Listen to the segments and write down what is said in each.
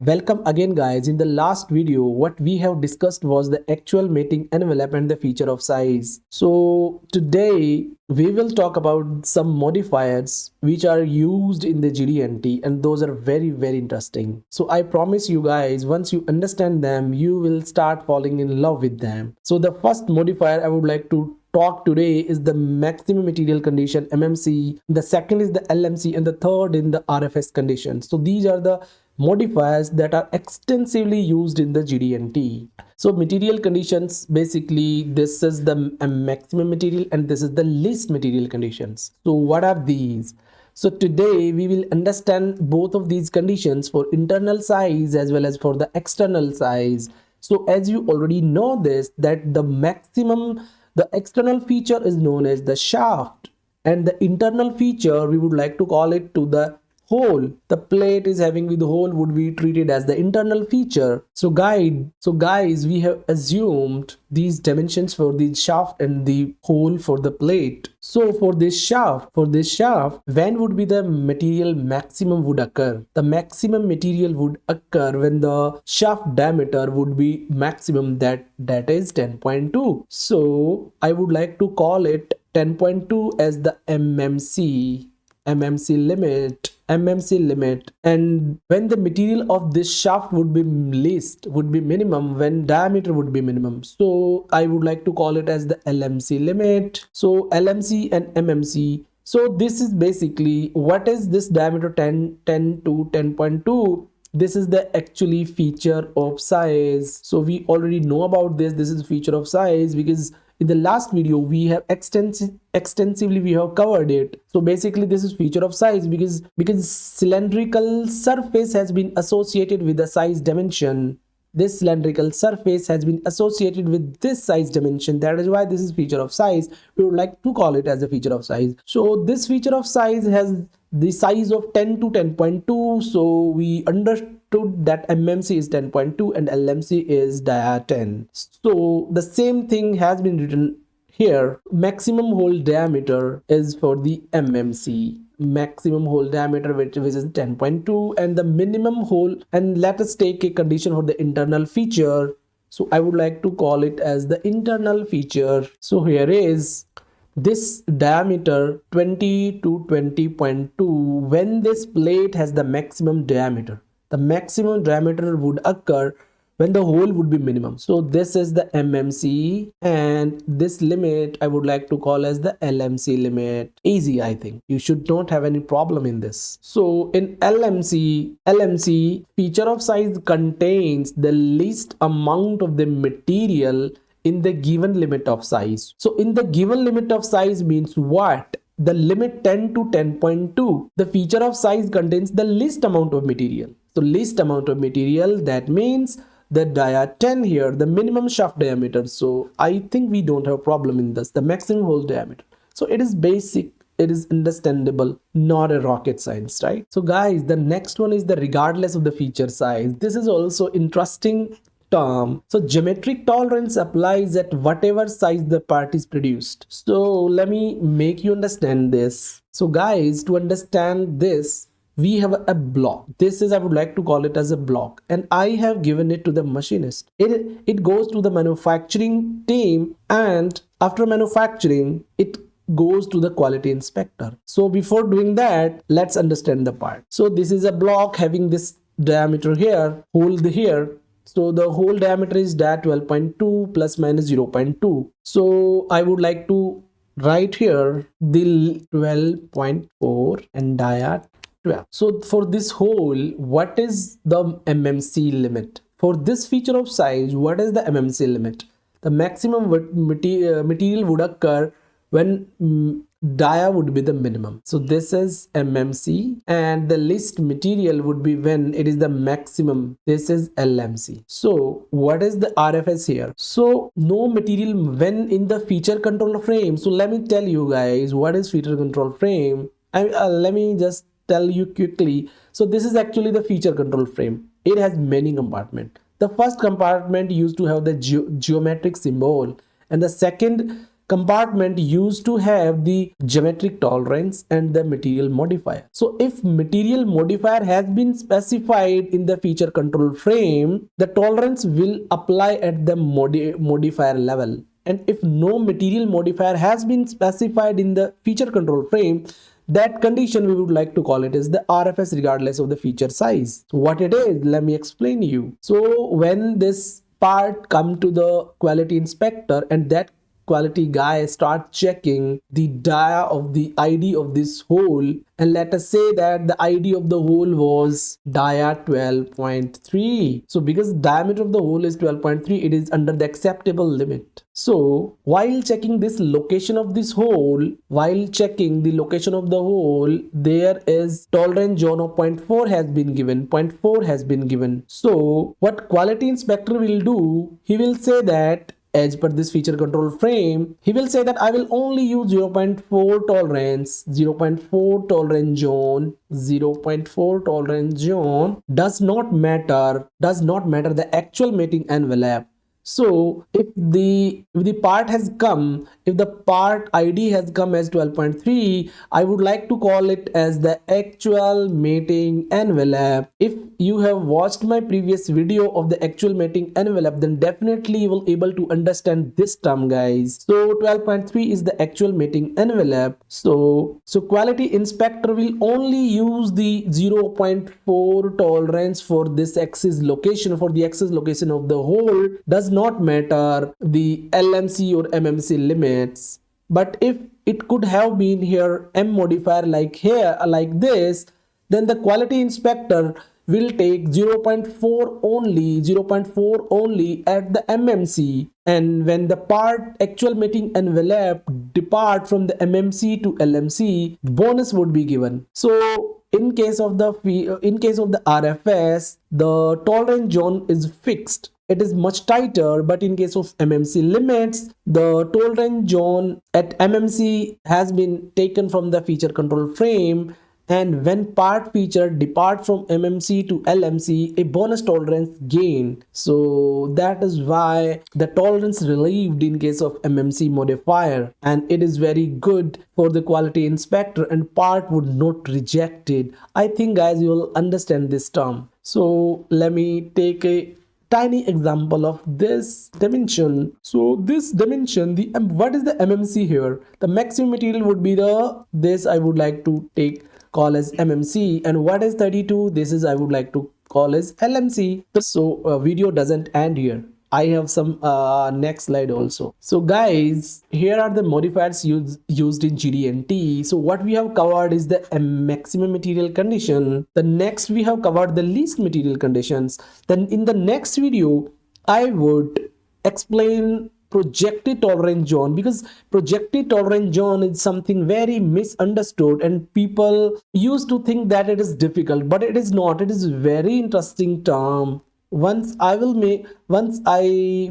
Welcome again guys. In the last video what we have discussed was the actual mating envelope and the feature of size. So today we will talk about some modifiers which are used in the GD&T and those are very interesting. So I promise you guys, once you understand them you will start falling in love with them. So the first modifier I would like to talk today is the maximum material condition MMC, the second is the LMC, and the third in the RFS condition. So these are the modifiers that are extensively used in the GD&T. So material conditions, basically this is the maximum material and this is the least material conditions. So what are these? So today we will understand both of these conditions for internal size as well as for the external size. So as you already know this, that the external feature is known as the shaft and the internal feature we would like to call it to the hole. The plate is having with the hole would be treated as the internal feature. So guys, we have assumed these dimensions for the shaft and the hole for the plate. So for this shaft, when would be the material maximum would occur? The maximum material would occur when the shaft diameter would be maximum, that is 10.2. So I would like to call it 10.2 as the MMC limit, and when the material of this shaft would be least, would be minimum, when diameter would be minimum, so I would like to call it as the LMC limit. So LMC and MMC, so this is basically what is this diameter 10 to 10.2. This is the actually feature of size. So we already know about this. This is feature of size because in the last video we have extensively we have covered it. So basically this is feature of size because cylindrical surface has been associated with the size dimension. This cylindrical surface has been associated with this size dimension. That is why this is feature of size. We would like to call it as a feature of size. So this feature of size has the size of 10 to 10.2. So we understood that MMC is 10.2 and LMC is dia 10. So the same thing has been written here. Maximum hole diameter is for the MMC. Maximum hole diameter which is 10.2 and the minimum hole, and let us take a condition for the internal feature. So I would like to call it as the internal feature. So here is this diameter 20 to 20.2. When this plate has the maximum diameter, the maximum diameter would occur when the hole would be minimum. So this is the MMC and this limit I would like to call as the LMC limit. Easy, I think. You should not have any problem in this. So in LMC feature of size contains the least amount of the material in the given limit of size. So in the given limit of size means what? The limit 10 to 10.2. The feature of size contains the least amount of material. So least amount of material, that means the dia 10 here, the minimum shaft diameter. So I think we don't have problem in this, the maximum hole diameter. So it is basic, it is understandable, not a rocket science, right? So guys, the next one is the regardless of the feature size. This is also interesting term. So geometric tolerance applies at whatever size the part is produced. So let me make you understand this. So guys, to understand this, we have a block. This is, I would like to call it as a block, and I have given it to the machinist. It goes to the manufacturing team, and after manufacturing it goes to the quality inspector. So before doing that, let's understand the part. So this is a block having this diameter here, hole here. So the whole diameter is dia 12.2 plus minus 0.2. So I would like to write here the 12.4 and dia 12. So for this hole, what is the MMC limit? For this feature of size, what is the MMC limit? The maximum material would occur when dia would be the minimum. So this is MMC, and the least material would be when it is the maximum. This is LMC. So what is the RFS here? So no material when in the feature control frame. So let me tell you guys what is feature control frame. Let me just tell you quickly. So this is actually the feature control frame. It has many compartments. The first compartment used to have the geometric symbol, and the second compartment used to have the geometric tolerance and the material modifier. So if material modifier has been specified in the feature control frame, the tolerance will apply at the modifier level. And if no material modifier has been specified in the feature control frame, that condition we would like to call it is the RFS regardless of the feature size. What it is, let me explain you. So when this part come to the quality inspector and that quality guy start checking the dia of the ID of this hole, and let us say that the ID of the hole was dia 12.3. So because diameter of the hole is 12.3, it is under the acceptable limit. So while checking this location of this hole, there is tolerance zone of 0.4 has been given. So what quality inspector will do, he will say that as per this feature control frame, he will say that I will only use 0.4 tolerance, 0.4 tolerance zone, 0.4 tolerance zone does not matter the actual mating envelope. So if the part has come, if the part ID has come as 12.3, I would like to call it as the actual mating envelope. If you have watched my previous video of the actual mating envelope, then definitely you will able to understand this term, guys. So 12.3 is the actual mating envelope. So quality inspector will only use the 0.4 tolerance for this axis location, for the axis location of the hole. Does not matter the LMC or MMC limits. But if it could have been here M modifier like here, like this, then the quality inspector will take 0.4 only at the MMC, and when the part actual mating envelope depart from the MMC to LMC, bonus would be given. So in case of the RFS, the tolerance zone is fixed. It is much tighter, but in case of MMC limits, the tolerance zone at MMC has been taken from the feature control frame, and when part feature depart from MMC to LMC, a bonus tolerance gain. So that is why the tolerance relieved in case of MMC modifier, and it is very good for the quality inspector and part would not reject it. I think guys you will understand this term. So let me take a tiny example of this dimension. So this dimension, what is the MMC here? The maximum material would be this I would like to call as MMC, and what is 32? This is I would like to call as LMC. So video doesn't end here. I have some next slide also. So guys, here are the modifiers used in GD&T. So what we have covered is the maximum material condition. The next we have covered the least material conditions. Then in the next video, I would explain projected tolerance zone, because projected tolerance zone is something very misunderstood and people used to think that it is difficult, but it is not. It is very interesting term. Once I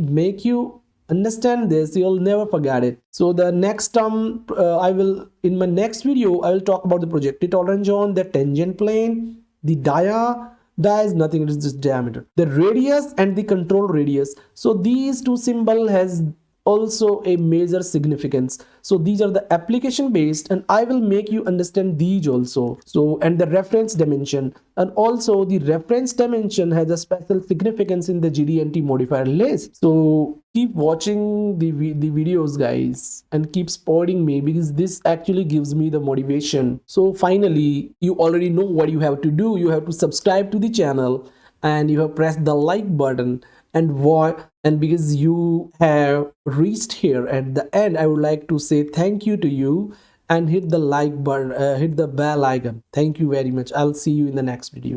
make you understand this, you'll never forget it. So the next term, in my next video I will talk about the projected tolerance zone, the tangent plane, the dia is nothing, it is just diameter, the radius and the control radius. So these two symbol has also a major significance. So these are the application based, and I will make you understand these also. So, and the reference dimension, and also the reference dimension has a special significance in the GD&T modifier list. So keep watching the videos guys, and keep supporting me, because this actually gives me the motivation. So finally, you already know what you have to do. You have to subscribe to the channel and you have pressed the like button, and because you have reached here at the end, I would like to say thank you to you, and hit the like button, hit the bell icon. Thank you very much. I'll see you in the next video.